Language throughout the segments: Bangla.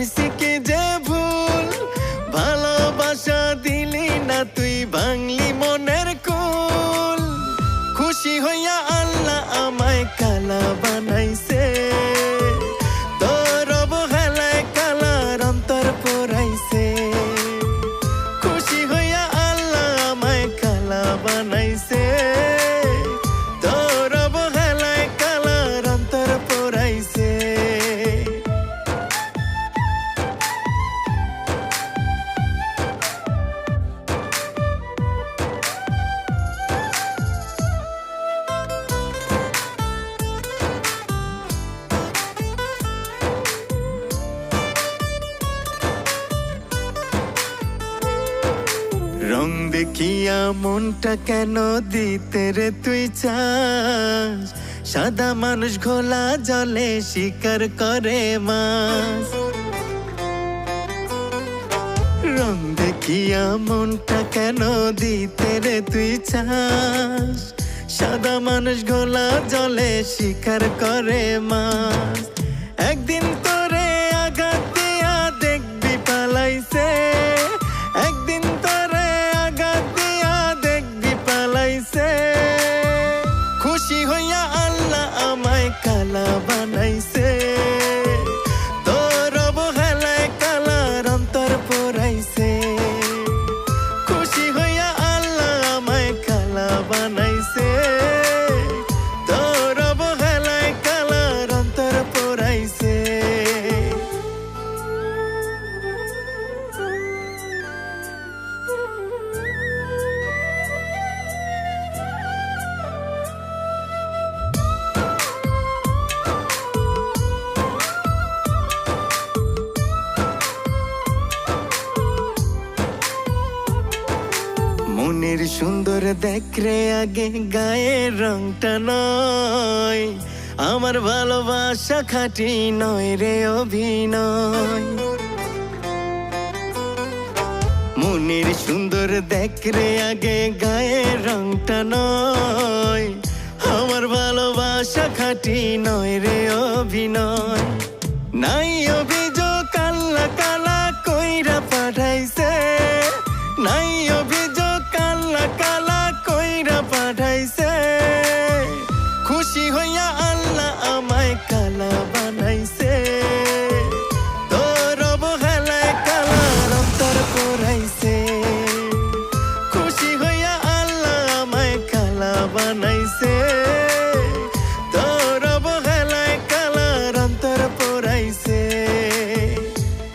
করছি কি যে ভুল, ভালোবাসা দিলি না তুই, ভাঙলি মনের কুল। খুশি হইয়া আল্লাহ আমায় কালা বানাইছে, তোর অবহেলায় কালার অন্তর পোড়াইছে। খুশি হইয়া আল্লাহ আমায় কালা বানাইছে, তোর অবহেলায় কালার অন্তর পোড়াইছে। রং দেখিয়া মনটা কেন দিতে রে তুই চাস, সাদা মানুষ ঘোলা জলে শিকার করে মাছ। রং দেখিয়া মনটা কেন দিতে রে তুই চাস, সাদা মানুষ ঘোলা জলে শিকার করে মাছ। একদিন তোরে আঘাত দিয়া দেখবি পালাইছে, একদিন তোরে আঘাত দিয়া দেখবি পালাইছে। খুশি হইয়া আল্লাহ আমায় কালা বানাইছে, তোর অবহেলায় কালার অন্তর পোড়াইছে। খুশি হইয়া আল্লাহ আমায় কালা বানাইছে, তোর অবহেলায় কালার অন্তর পোড়াইছে। মনের সুন্দর দেখরে আগে গায়ের রংটা নয়, আমার ভালোবাসা খাঁটি নয় রে অভিনয়। মনের সুন্দর দেখরে আগে গায়ের রংটা নয়, আমার ভালোবাসা খাঁটি নয় রে অভিনয়। নাই অভিযোগ কাল্লা কালা কইরা পাঠাইছে, নাই অভিযোগ কাল্লা কালা কইরা পাঠাইছে। খুশি হইয়া আল্লাহ আমায় কালা বানাইছে, তোর অবহেলায় কালার অন্তর পোড়াইছে। খুশি হইয়া আল্লাহ আমায় কালা বানাইছে, তোর অবহেলায় কালার অন্তর পোড়াইছে।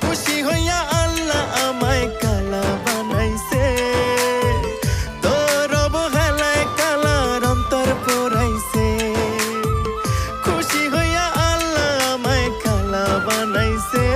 খুশি হইয়া আল্লাহ আমায় কালা বানাইছে, তোর অবহেলায় কালার অন্তর পোড়াইছে। খুশি হইয়া আল্লাহ আমায় কালা বানাইছে।